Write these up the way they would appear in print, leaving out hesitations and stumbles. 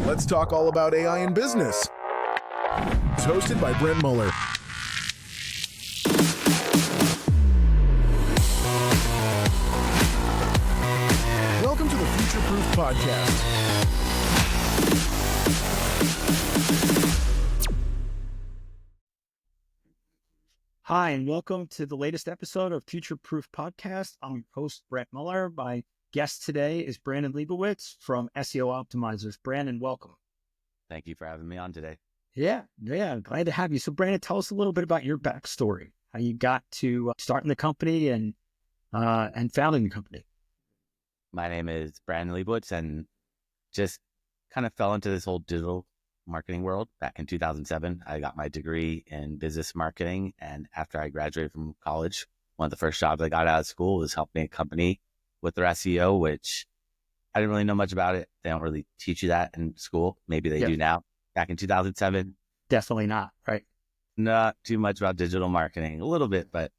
Let's talk all about AI in business. It's hosted by Brent Muller. Welcome to the Future Proof Podcast. Hi, and welcome to the latest episode of Future Proof Podcast. I'm your host, Brent Muller. My guest today is Brandon Leibowitz from SEO Optimizers. Brandon, welcome. Thank you for having me on today. Yeah, glad to have you. So, Brandon, tell us a little bit about your backstory, how you got to starting the company and founding the company. My name is Brandon Leibowitz, and just kind of fell into this whole digital marketing world back in 2007. I got my degree in business marketing, and after I graduated from college, one of the first jobs I got out of school was helping a company with their SEO, which I didn't really know much about it. They don't really teach you that in school. Maybe they do now. Back in 2007. Definitely not, right? Not too much about digital marketing, a little bit, but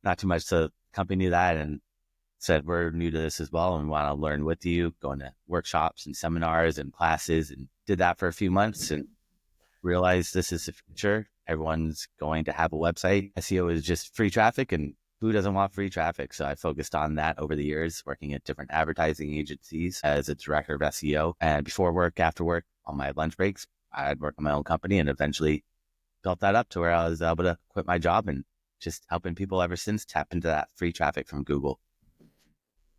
not too much. So the company knew that and said, we're new to this as well, and we want to learn with you, going to workshops and seminars and classes, and did that for a few months and realized this is the future. Everyone's going to have a website. SEO is just free traffic, and who doesn't want free traffic? So I focused on that over the years, working at different advertising agencies as a director of SEO. And before work, after work, on my lunch breaks, I'd work on my own company, and eventually built that up to where I was able to quit my job and just helping people ever since tap into that free traffic from Google.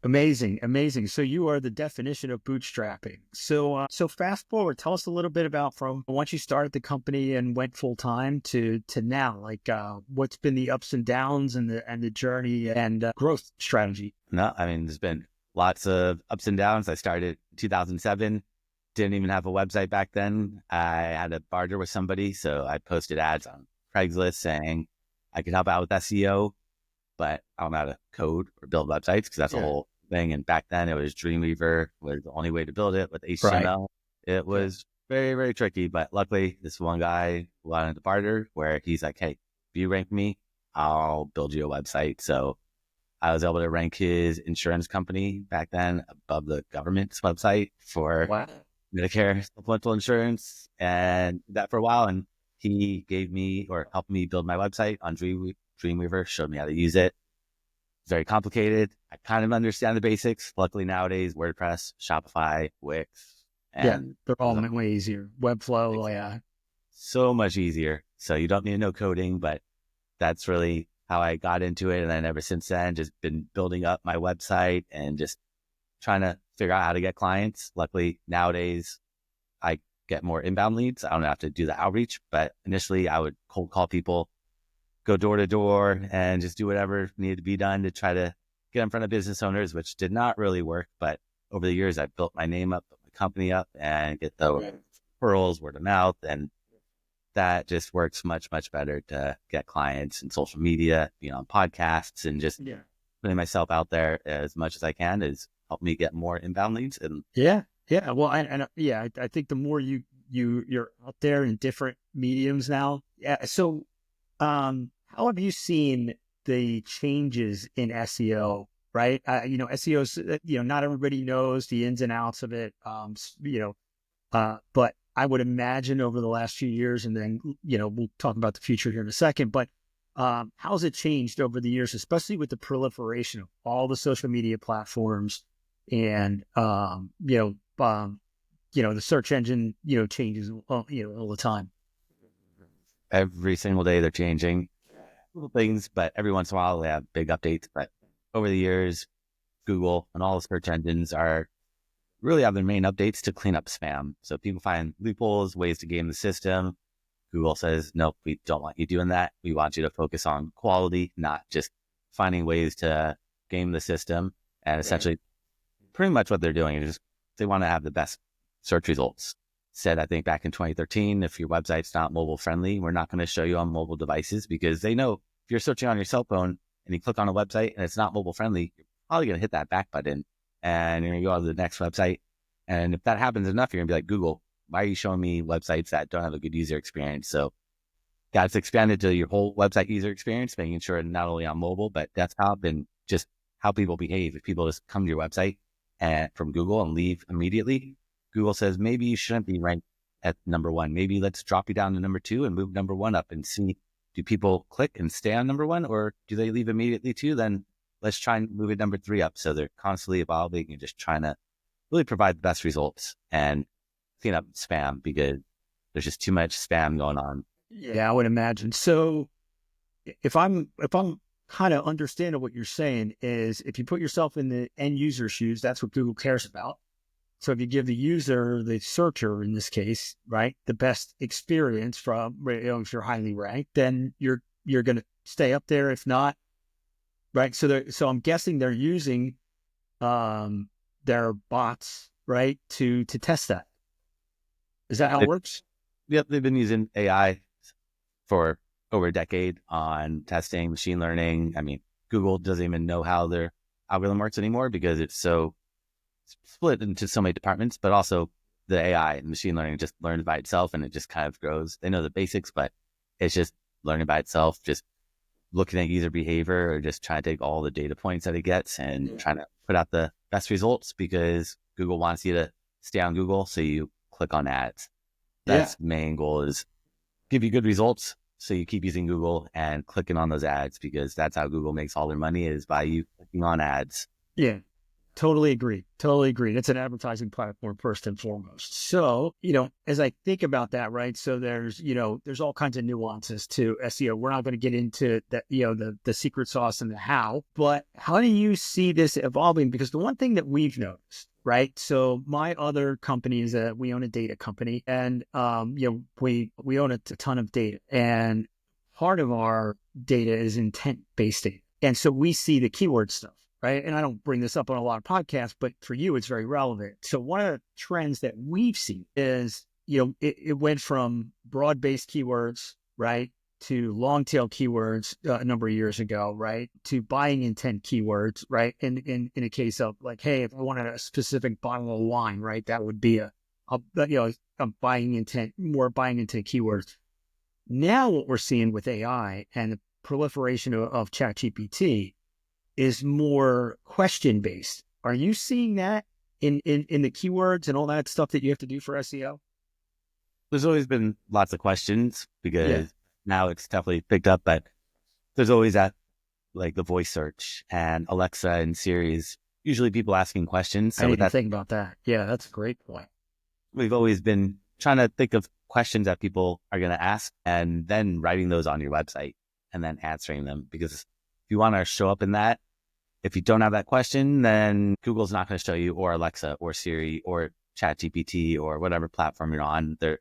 Amazing. So you are the definition of bootstrapping. So fast forward, tell us a little bit about from once you started the company and went full time to now, like what's been the ups and downs and the journey and growth strategy. No, I mean, there's been lots of ups and downs. I started in 2007, didn't even have a website back then. I had to barter with somebody, so I posted ads on Craigslist saying I could help out with SEO, but I don't know how to code or build websites because that's a whole thing. And back then it was Dreamweaver was the only way to build it with HTML. Right. It was very, very tricky, but luckily this one guy wanted to barter where he's like, hey, if you rank me, I'll build you a website. So I was able to rank his insurance company back then above the government's website for Medicare supplemental insurance, and did that for a while. And he gave me or helped me build my website on Dreamweaver, showed me how to use it. Very complicated. I kind of understand the basics. Luckily nowadays, WordPress, Shopify, Wix, and they're all way easier. Webflow, so much easier. So you don't need to know coding, but that's really how I got into it. And then ever since then, just been building up my website and just trying to figure out how to get clients. Luckily nowadays, I get more inbound leads. I don't have to do the outreach, but initially I would cold call people, go door to door, and just do whatever needed to be done to try to get in front of business owners, which did not really work. But over the years, I built my name up, built my company up, and get the referrals, word of mouth. And that just works much, much better to get clients in social media, on podcasts, and just putting myself out there as much as I can has helped me get more inbound leads. And well, I think the more you're out there in different mediums now. So, how have you seen the changes in SEO, right? SEO's, not everybody knows the ins and outs of it, but I would imagine over the last few years, and then, we'll talk about the future here in a second, but how's it changed over the years, especially with the proliferation of all the social media platforms and, the search engine, changes, all the time. Every single day they're changing little things, but every once in a while they have big updates. But over the years, Google and all the search engines are really have their main updates to clean up spam. So people find loopholes, ways to game the system. Google says, nope, we don't want you doing that. We want you to focus on quality, not just finding ways to game the system. And essentially pretty much what they're doing is they want to have the best search results. Said, I think back in 2013, if your website's not mobile friendly, we're not going to show you on mobile devices, because they know if you're searching on your cell phone and you click on a website and it's not mobile friendly, you're probably going to hit that back button and you're going to go to the next website. And if that happens enough, you're going to be like, Google, why are you showing me websites that don't have a good user experience? So that's expanded to your whole website user experience, making sure not only on mobile, but desktop, and just how people behave. If people just come to your website and from Google and leave immediately, Google says, maybe you shouldn't be ranked at number one. Maybe let's drop you down to number two and move number one up and see, do people click and stay on number one, or do they leave immediately too? Then let's try and move it number three up. So they're constantly evolving and just trying to really provide the best results and clean up spam, because there's just too much spam going on. Yeah, I would imagine. So if I'm kind of understanding what you're saying is, if you put yourself in the end user shoes, that's what Google cares about. So if you give the user, the searcher in this case, right, the best experience from, if you're highly ranked, then you're going to stay up there. If not, right. So I'm guessing they're using their bots, right, to test that. Is that how it works? Yep, they've been using AI for over a decade on testing, machine learning. I mean, Google doesn't even know how their algorithm works anymore because it's so split into so many departments, but also the AI and machine learning just learns by itself and it just kind of grows. They know the basics, but it's just learning by itself, just looking at user behavior or just trying to take all the data points that it gets and trying to put out the best results, because Google wants you to stay on Google. So you click on ads. That's the main goal, is give you good results. So you keep using Google and clicking on those ads, because that's how Google makes all their money, is by you clicking on ads. Yeah, totally agree. It's an advertising platform first and foremost. So, as I think about that, right? So there's all kinds of nuances to SEO. We're not going to get into that, the secret sauce and the how, but how do you see this evolving? Because the one thing that we've noticed, right? So my other company is we own a data company, and we own a ton of data, and part of our data is intent-based data, and so we see the keyword stuff, right? And I don't bring this up on a lot of podcasts, but for you, it's very relevant. So one of the trends that we've seen is, it went from broad-based keywords, right, to long-tail keywords a number of years ago, right, to buying intent keywords, right? In a case of like, hey, if I wanted a specific bottle of wine, right, that would be a buying intent, more buying intent keywords. Now what we're seeing with AI and the proliferation of ChatGPT is more question-based. Are you seeing that in the keywords and all that stuff that you have to do for SEO? There's always been lots of questions, because now it's definitely picked up, but there's always that, like the voice search and Alexa and Siri's usually people asking questions. So I didn't think about that. Yeah, that's a great point. We've always been trying to think of questions that people are going to ask and then writing those on your website and then answering them. Because if you want to show up in that, if you don't have that question, then Google's not going to show you, or Alexa or Siri or ChatGPT or whatever platform you're on. They're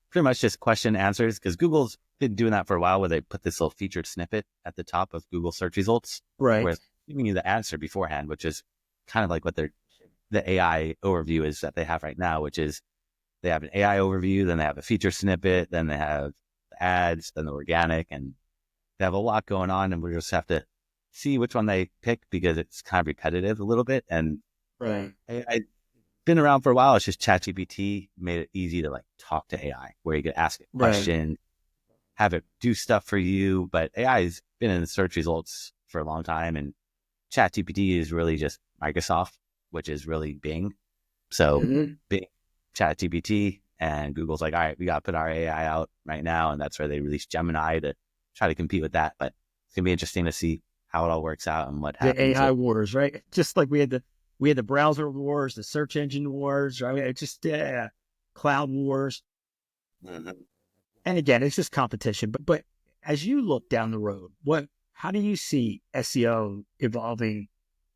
pretty much just question answers, because Google's been doing that for a while, where they put this little featured snippet at the top of Google search results, right, with giving you the answer beforehand, which is kind of like what the AI overview is that they have right now, which is they have an AI overview, then they have a feature snippet, then they have the ads, then the organic, and they have a lot going on, and we just have to see which one they pick, because it's kind of repetitive a little bit. And right, I've been around for a while. It's just ChatGPT made it easy to like talk to AI, where you could ask a question, have it do stuff for you. But AI has been in the search results for a long time, and ChatGPT is really just Microsoft, which is really Bing. So Bing, ChatGPT, and Google's like, all right, we got to put our AI out right now. And that's where they released Gemini to try to compete with that. But it's going to be interesting to see how it all works out and what happens. The AI wars, right? Just like we had the browser wars, the search engine wars, right? It's just cloud wars. And again, it's just competition. But as you look down the road, how do you see SEO evolving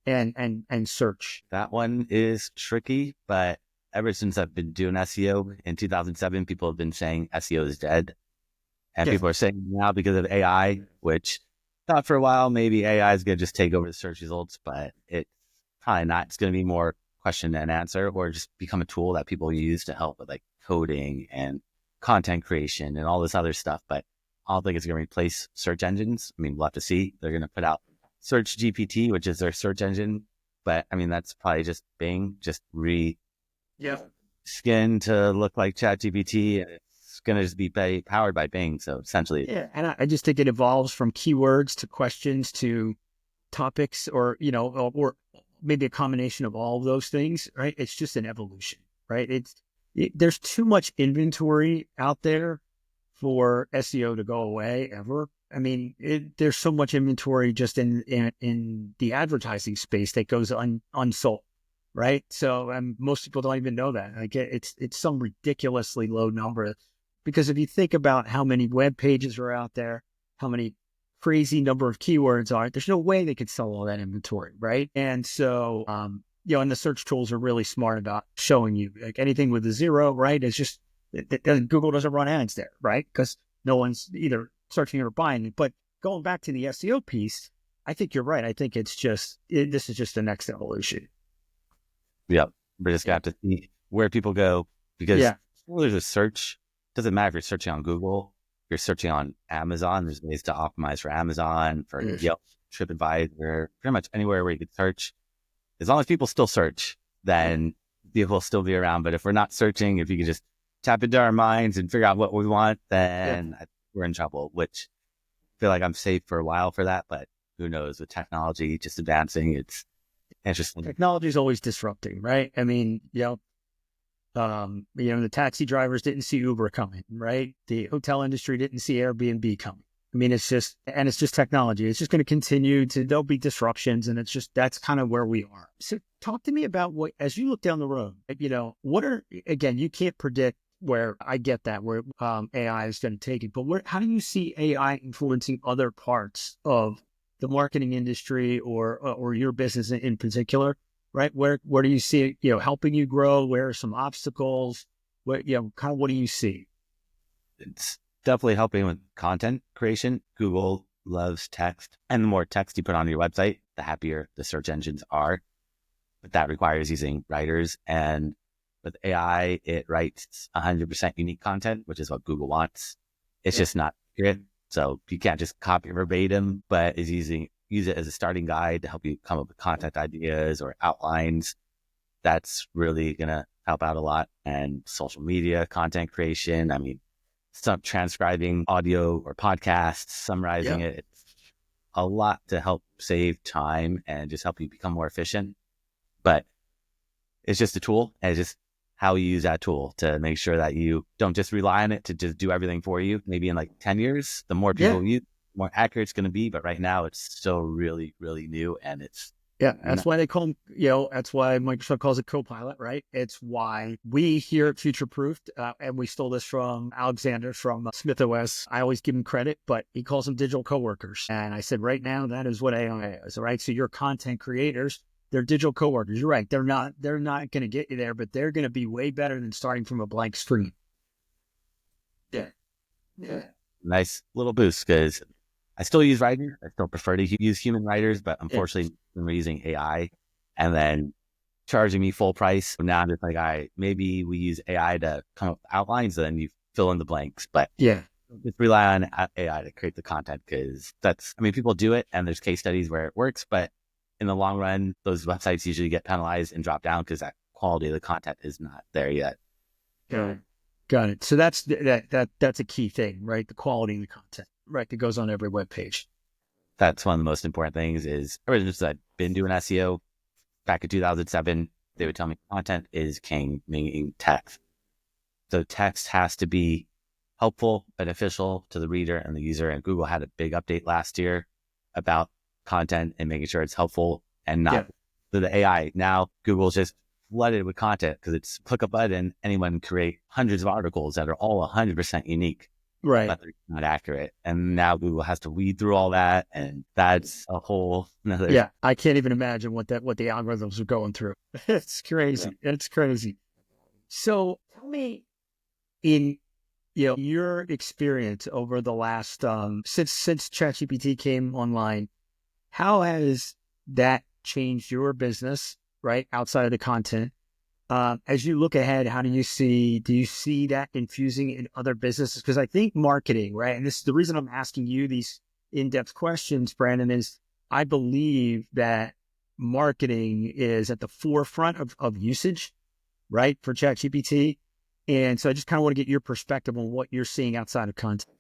and search? That one is tricky, but ever since I've been doing SEO in 2007, people have been saying SEO is dead. And people are saying now because of AI, which thought for a while, maybe AI is going to just take over the search results, but it's probably not. It's going to be more question and answer, or just become a tool that people use to help with like coding and content creation and all this other stuff. But I don't think it's going to replace search engines. I mean, we'll have to see. They're going to put out Search GPT, which is their search engine. But I mean, that's probably just Bing, just skin to look like ChatGPT. And it's going to just be powered by Bing. So essentially, and I just think it evolves from keywords to questions to topics, or maybe a combination of all of those things, right? It's just an evolution, right? There's too much inventory out there for SEO to go away ever. I mean, there's so much inventory just in the advertising space that goes unsold, right? So most people don't even know that. Like it's some ridiculously low number, because if you think about how many web pages are out there, how many crazy number of keywords are, there's no way they could sell all that inventory, right? And so, and the search tools are really smart about showing you like anything with a zero, right? It's just Google doesn't run ads there, right? Because no one's either searching or buying it. But going back to the SEO piece, I think you're right. I think this is just the next evolution. Yep. We're just going to have to see where people go, because there's a search. Doesn't matter if you're searching on Google, if you're searching on Amazon, there's ways to optimize for Amazon, for Yelp, TripAdvisor, pretty much anywhere where you could search. As long as people still search, then people will still be around. But if we're not searching, if you can just tap into our minds and figure out what we want, then we're in trouble, which I feel like I'm safe for a while for that. But who knows, with technology just advancing, it's interesting. Technology is always disrupting, right? I mean, the taxi drivers didn't see Uber coming, right? The hotel industry didn't see Airbnb coming. I mean, it's just technology. It's just going to continue there'll be disruptions, and that's kind of where we are. So talk to me about as you look down the road, again, you can't predict where, I get that, where AI is going to take it, but how do you see AI influencing other parts of the marketing industry or your business in particular, right? Where do you see it, helping you grow? Where are some obstacles? What do you see? It's definitely helping with content creation. Google loves text, and the more text you put on your website, the happier the search engines are. But that requires using writers, and with AI, it writes 100% unique content, which is what Google wants. It's just not accurate. So you can't just copy verbatim, but use it as a starting guide to help you come up with content ideas or outlines. That's really going to help out a lot. And social media, content creation. I mean, transcribing audio or podcasts, summarizing it. It's a lot to help save time and just help you become more efficient. But it's just a tool, and it's just how you use that tool to make sure that you don't just rely on it to just do everything for you. Maybe in like 10 years, the more people use, the more accurate it's going to be. But right now, it's still really, really new, and it's that's why they call them, that's why Microsoft calls it Copilot, right? It's why we here at Future Proofed, and we stole this from Alexander from Smith OS. I always give him credit, but he calls them digital coworkers. And I said, right now, that is what AI is, right? So your content creators, they're digital coworkers. You're right. They're not going to get you there, but they're going to be way better than starting from a blank screen. Yeah. Nice little boost, because I still use writers. I still prefer to use human writers, but unfortunately, we're using AI and then charging me full price. So now I'm just like, maybe we use AI to come up with outlines, and then you fill in the blanks. But just rely on AI to create the content, because people do it, and there's case studies where it works, but in the long run, those websites usually get penalized and drop down because that quality of the content is not there yet. Got it. So that's a key thing, right? The quality of the content, right? That goes on every web page. That's one of the most important things. Is ever since I've been doing SEO back in 2007, they would tell me content is king, meaning text. So text has to be helpful, beneficial to the reader and the user. And Google had a big update last year about content and making sure it's helpful and not to the AI. Now Google's just flooded with content because it's click a button, anyone can create hundreds of articles that are all 100% unique, right? But they're not accurate. And now Google has to weed through all that, and that's a whole another. Yeah, I can't even imagine what the algorithms are going through. It's crazy. It's crazy. So tell me, in your experience over the last since ChatGPT came online, how has that changed your business, right, outside of the content? As you look ahead, do you see that infusing in other businesses? Because I think marketing, right, and this is the reason I'm asking you these in-depth questions, Brandon, is I believe that marketing is at the forefront of usage, right, for ChatGPT. And so I just kind of want to get your perspective on what you're seeing outside of content.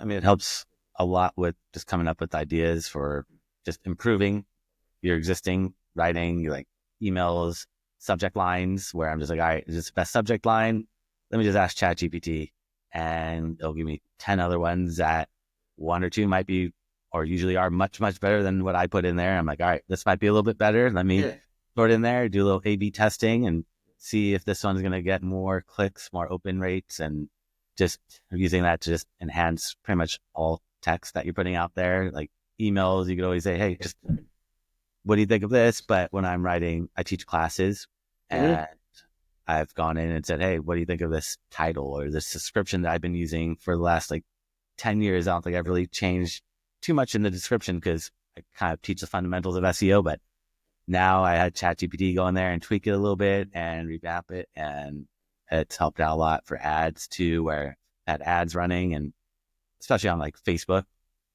I mean, it helps a lot with just coming up with ideas for just improving your existing writing, like emails, subject lines where I'm just like, all right, is this the best subject line? Let me just ask ChatGPT, and it'll give me 10 other ones that one or two might be, or usually are much, much better than what I put in there. I'm like, all right, this might be a little bit better. Let me throw it in there, do a little A/B testing and see if this one's going to get more clicks, more open rates, and just using that to just enhance pretty much all text that you're putting out there. Like emails, you could always say, hey, just what do you think of this? But when I'm writing, I teach classes and I've gone in and said, hey, what do you think of this title or this description that I've been using for the last like 10 years? I don't think I've really changed too much in the description because I kind of teach the fundamentals of SEO, but now I had ChatGPT go in there and tweak it a little bit and revamp it. And it's helped out a lot for ads too, where I had ads running, and especially on like Facebook,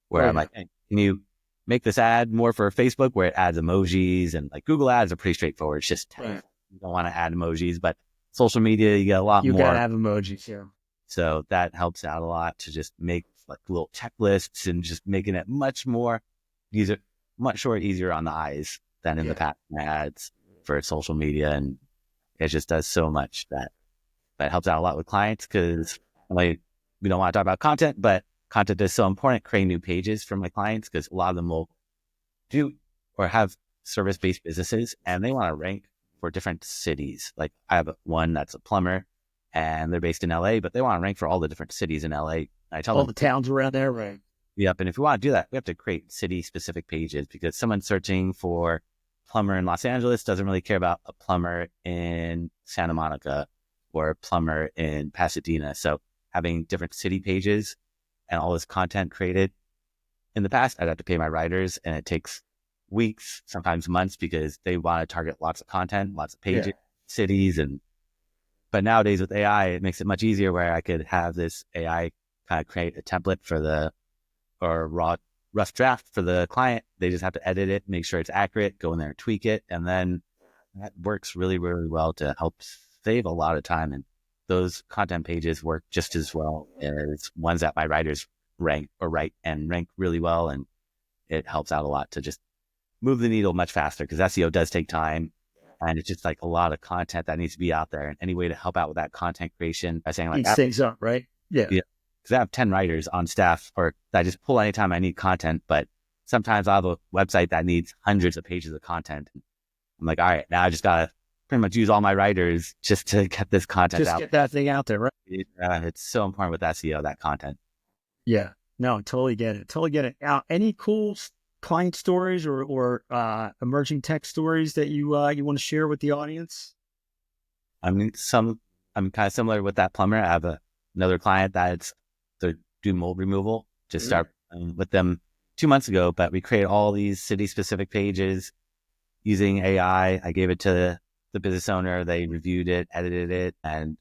where I'm like, hey, can you make this ad more for Facebook where it adds emojis? And like Google ads are pretty straightforward. It's just text. You don't want to add emojis, but social media, you get a lot more. You gotta have emojis, yeah. So that helps out a lot to just make like little checklists and just making it much easier on the eyes than in the past ads for social media. And it just does so much that helps out a lot with clients, because like, we don't want to talk about content, but content is so important. Creating new pages for my clients, because a lot of them will do or have service-based businesses and they want to rank for different cities. Like I have one that's a plumber and they're based in LA, but they want to rank for all the different cities in LA. I tell all them, the towns around there, right? Yep. And if we want to do that, we have to create city-specific pages, because someone searching for plumber in Los Angeles doesn't really care about a plumber in Santa Monica or a plumber in Pasadena. So having different city pages and all this content created. In the past, I'd have to pay my writers, and it takes weeks, sometimes months, because they want to target lots of content, lots of pages, cities. But nowadays with AI, it makes it much easier, where I could have this AI kind of create a template or rough draft for the client. They just have to edit it, make sure it's accurate, go in there and tweak it. And then that works really, really well to help save a lot of time. And those content pages work just as well as ones that my writers write really well. And it helps out a lot to just move the needle much faster, because SEO does take time. And it's just like a lot of content that needs to be out there. And any way to help out with that content creation by saying like, Eats things up, right? Yeah. Because I have 10 writers on staff, or I just pull anytime I need content. But sometimes I have a website that needs hundreds of pages of content. I'm like, all right, now I just got to pretty much use all my writers just to get this content out. Just get that thing out there, right? It's so important with SEO, that content. Yeah. No, totally get it. Now, any cool client stories or emerging tech stories that you want to share with the audience? I mean, I'm kind of similar with that plumber. I have another client that's to do mold removal. Just start with them 2 months ago, but we created all these city-specific pages using AI. I gave it to the business owner. They reviewed it, edited it, and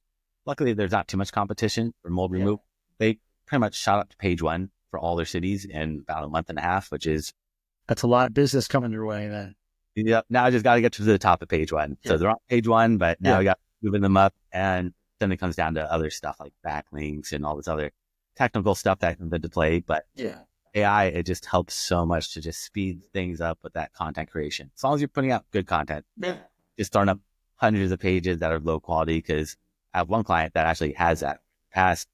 luckily there's not too much competition for mold removal. They pretty much shot up to page 1 for all their cities in about a month and a half, that's a lot of business coming your way then. Yep. Now I just got to get to the top of page 1. So they're on page 1, but now we got moving them up, and then it comes down to other stuff like backlinks and all this other technical stuff that comes into play. But AI, it just helps so much to just speed things up with that content creation. As long as you're putting out good content, just throwing up hundreds of pages that are low quality. Because I have one client that actually has that past.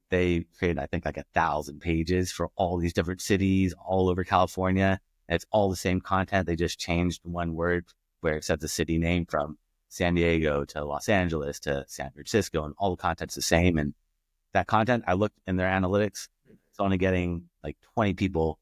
They created, I think, like 1,000 pages for all these different cities all over California. And it's all the same content. They just changed one word where it says the city name from San Diego to Los Angeles to San Francisco, and all the content's the same. And that content, I looked in their analytics, it's only getting like 20 people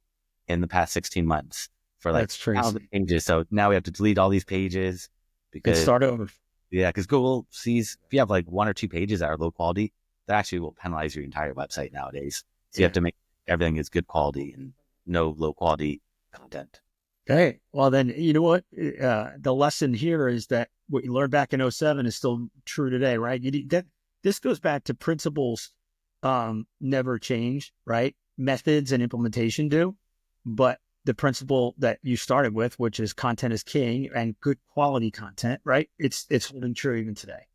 in the past 16 months for like 1,000 pages. So now we have to delete all these pages because start over. Yeah, because Google sees if you have like 1 or 2 pages that are low quality, that actually will penalize your entire website nowadays. So you have to make everything is good quality and no low quality content. Okay. Well, then, you know what? The lesson here is that what you learned back in 2007 is still true today, right? This goes back to principles never change, right? Methods and implementation do. But the principle that you started with, which is content is king and good quality content, right? It's holding true even today.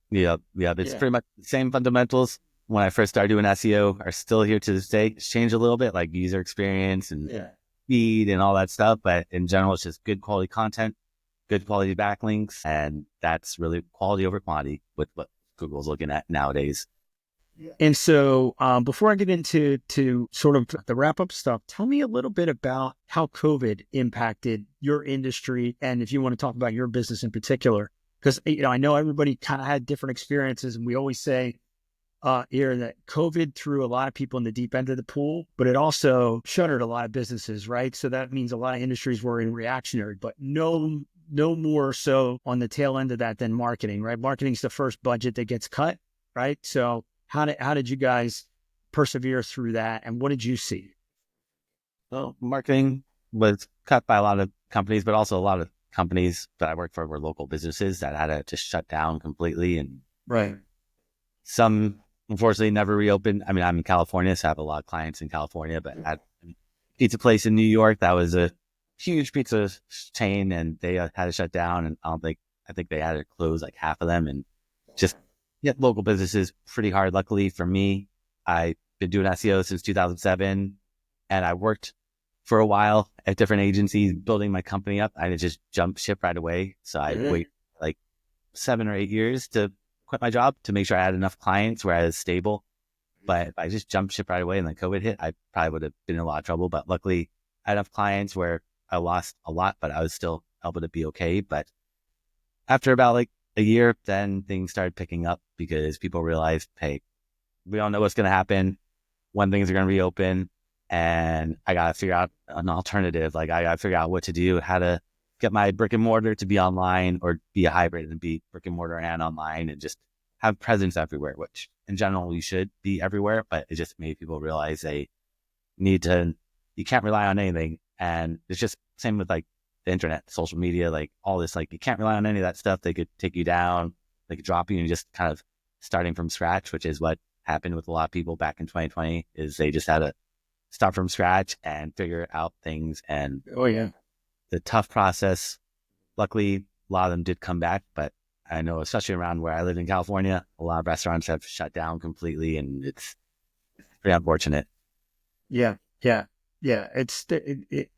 Yeah. It's pretty much the same fundamentals when I first started doing SEO are still here to this day. It's changed a little bit, like user experience and speed and all that stuff. But in general, it's just good quality content, good quality backlinks, and that's really quality over quantity with what Google's looking at nowadays. And so before I get into sort of the wrap-up stuff, tell me a little bit about how COVID impacted your industry, and if you want to talk about your business in particular, because I know everybody kind of had different experiences, and we always say here that COVID threw a lot of people in the deep end of the pool, but it also shuttered a lot of businesses, right? So that means a lot of industries were in reactionary, but no more so on the tail end of that than marketing, right? Marketing's the first budget that gets cut, right? So how did you guys persevere through that, and what did you see? Well, marketing was cut by a lot of companies, but also a lot of companies that I worked for were local businesses that had to just shut down completely, and Right. some unfortunately never reopened. I mean, I'm in California, so I have a lot of clients in California, but at a pizza place in New York, that was a huge pizza chain, and they had to shut down, and I think they had to close like half of them, and just local businesses pretty hard. Luckily for me, I've been doing SEO since 2007, and I worked for a while at different agencies building my company up. I didn't just jump ship right away, so I wait like 7 or 8 years to quit my job to make sure I had enough clients where I was stable. But if I just jumped ship right away and then COVID hit, I probably would have been in a lot of trouble. But luckily, I had enough clients where I lost a lot, but I was still able to be okay. But after about like a year, then things started picking up because people realized, hey, we don't know what's going to happen, when things are going to reopen, and I got to figure out an alternative. Like I got to figure out what to do, how to get my brick and mortar to be online or be a hybrid and be brick and mortar and online and just have presence everywhere, which in general you should be everywhere, but it just made people realize they need to, you can't rely on anything. And it's just same with like the internet, social media, like all this, like you can't rely on any of that stuff. They could take you down, they could drop you, and just kind of starting from scratch, which is what happened with a lot of people back in 2020, is they just had to start from scratch and figure out things. And the tough process, luckily, a lot of them did come back, but I know, especially around where I live in California, a lot of restaurants have shut down completely, and it's pretty unfortunate. Yeah.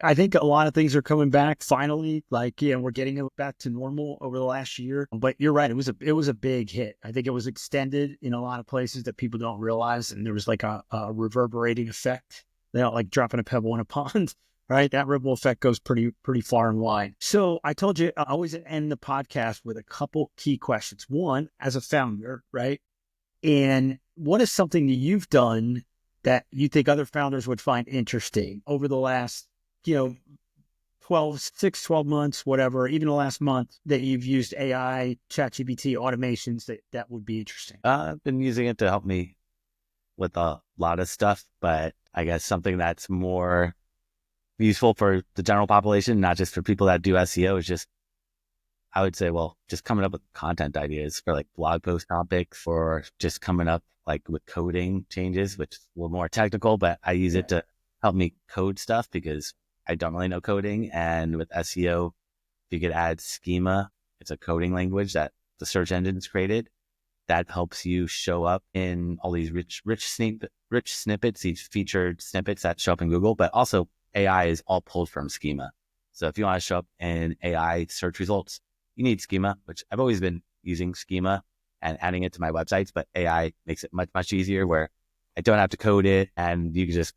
I think a lot of things are coming back finally. Like, we're getting it back to normal over the last year. But you're right; it was a big hit. I think it was extended in a lot of places that people don't realize, and there was like a reverberating effect. Like dropping a pebble in a pond. Right, that ripple effect goes pretty far and wide. So I told you I always end the podcast with a couple key questions. One, as a founder, right? And what is something that you've done that you think other founders would find interesting over the last, 12 months, whatever, even the last month, that you've used AI, ChatGPT automations that would be interesting? I've been using it to help me with a lot of stuff, but I guess something that's more useful for the general population, not just for people that do SEO, is just, I would say, just coming up with content ideas for like blog post topics, or just coming up like with coding changes, which is a little more technical, but I use it to help me code stuff because I don't really know coding. And with SEO, if you could add schema, it's a coding language that the search engine's created that helps you show up in all these rich snippets, these featured snippets that show up in Google, but also AI is all pulled from schema. So if you want to show up in AI search results, you need schema, which I've always been using schema and adding it to my websites, but AI makes it much, much easier where I don't have to code it and you can just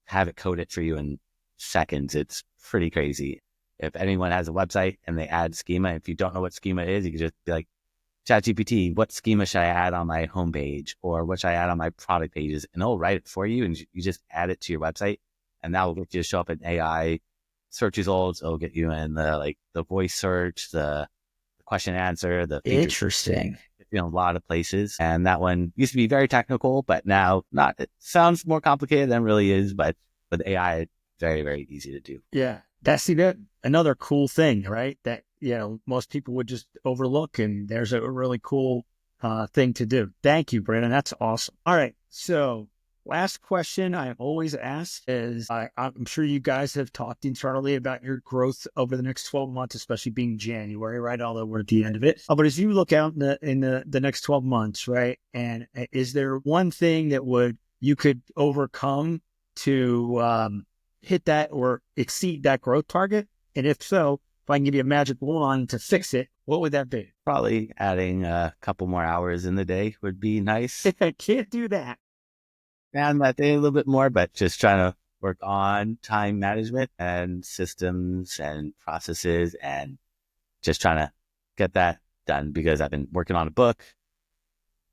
have it code it for you in seconds. It's pretty crazy. If anyone has a website and they add schema, if you don't know what schema is, you can just be like, ChatGPT, what schema should I add on my homepage, or what should I add on my product pages? And it'll write it for you, and you just add it to your website, and that will get you to show up in AI search results. It'll get you in the voice search, the question and answer, the feature. Interesting. A lot of places. And that one used to be very technical, but now not. It sounds more complicated than it really is, but with AI, it's very, very easy to do. Yeah. That's another cool thing, right? That, most people would just overlook, and there's a really cool thing to do. Thank you, Brandon. That's awesome. All right. So last question I always ask is, I'm sure you guys have talked internally about your growth over the next 12 months, especially being January, right? Although we're at the end of it. But as you look out in the next 12 months, right? And is there one thing that you could overcome to hit that or exceed that growth target? And if so, if I can give you a magic wand to fix it, what would that be? Probably adding a couple more hours in the day would be nice. I can't do that. And that day a little bit more, but just trying to work on time management and systems and processes and just trying to get that done because I've been working on a book,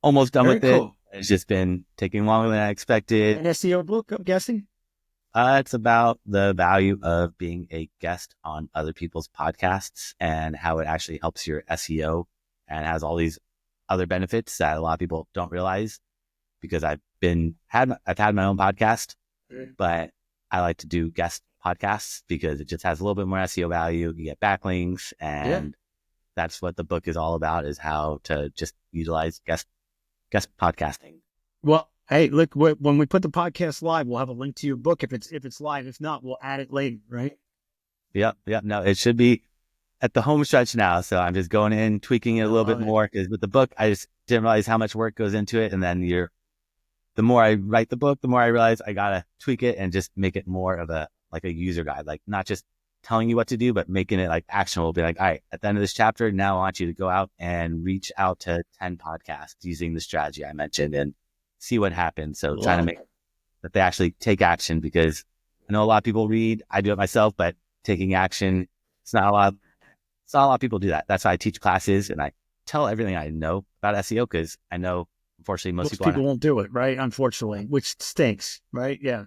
almost done with it. It's just been taking longer than I expected. An SEO book, I'm guessing? It's about the value of being a guest on other people's podcasts and how it actually helps your SEO and has all these other benefits that a lot of people don't realize because I've had my own podcast, but I like to do guest podcasts because it just has a little bit more SEO value. You get backlinks and that's what the book is all about, is how to just utilize guest podcasting. Well, hey, look, when we put the podcast live, we'll have a link to your book if it's live. If not, we'll add it later, right? Yep. No, it should be at the home stretch now. So I'm just going in, tweaking it a little bit more because with the book, I just didn't realize how much work goes into it. And then the more I write the book, the more I realize I got to tweak it and just make it more of a user guide, like not just telling you what to do, but making it like actionable. Be like, all right, at the end of this chapter, now I want you to go out and reach out to 10 podcasts using the strategy I mentioned and see what happens. So trying to make that they actually take action, because I know a lot of people read, I do it myself, but taking action, it's not a lot of people do that. That's why I teach classes and I tell everything I know about SEO, because I know, unfortunately, most people won't do it, right? Unfortunately, which stinks, right? Yeah.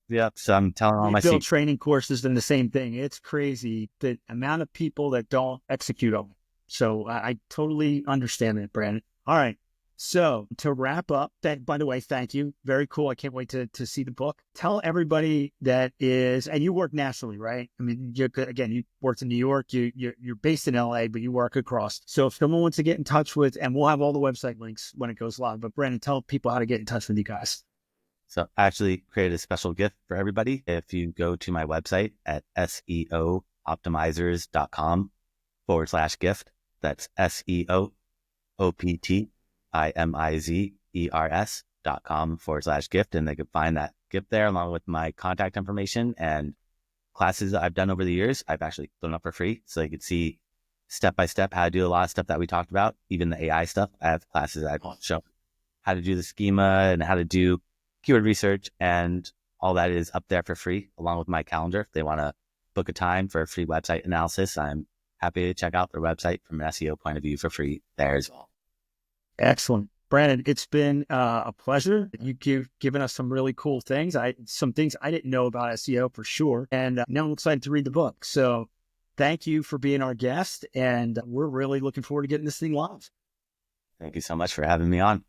Yep. So I'm telling all my build training courses and the same thing. It's crazy the amount of people that don't execute on it. So I totally understand that, Brandon. All right. So to wrap up, by the way, thank you. Very cool. I can't wait to see the book. Tell everybody and you work nationally, right? I mean, you worked in New York, you're based in LA, but you work across. So if someone wants to get in touch with, and we'll have all the website links when it goes live, but Brandon, tell people how to get in touch with you guys. So I actually created a special gift for everybody. If you go to my website at SEOoptimizers.com/gift, that's SEOoptimizers.com/gift. And they can find that gift there along with my contact information and classes that I've done over the years. I've actually thrown up for free. So you can see step by step how to do a lot of stuff that we talked about, even the AI stuff. I have classes that I've shown how to do the schema and how to do keyword research, and all that is up there for free, along with my calendar. If they want to book a time for a free website analysis, I'm happy to check out their website from an SEO point of view for free there as well. Excellent. Brandon, it's been a pleasure. You've given us some really cool things. Some things I didn't know about SEO for sure. And now I'm excited to read the book. So thank you for being our guest. And we're really looking forward to getting this thing live. Thank you so much for having me on.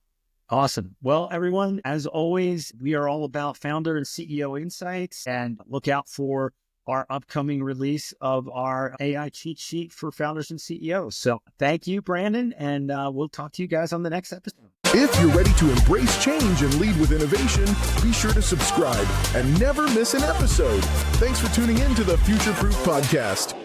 Awesome. Well, everyone, as always, we are all about founder and CEO insights, and look out for our upcoming release of our AI cheat sheet for founders and CEOs. So thank you, Brandon, and we'll talk to you guys on the next episode. If you're ready to embrace change and lead with innovation, be sure to subscribe and never miss an episode. Thanks for tuning in to the Future Proof Podcast.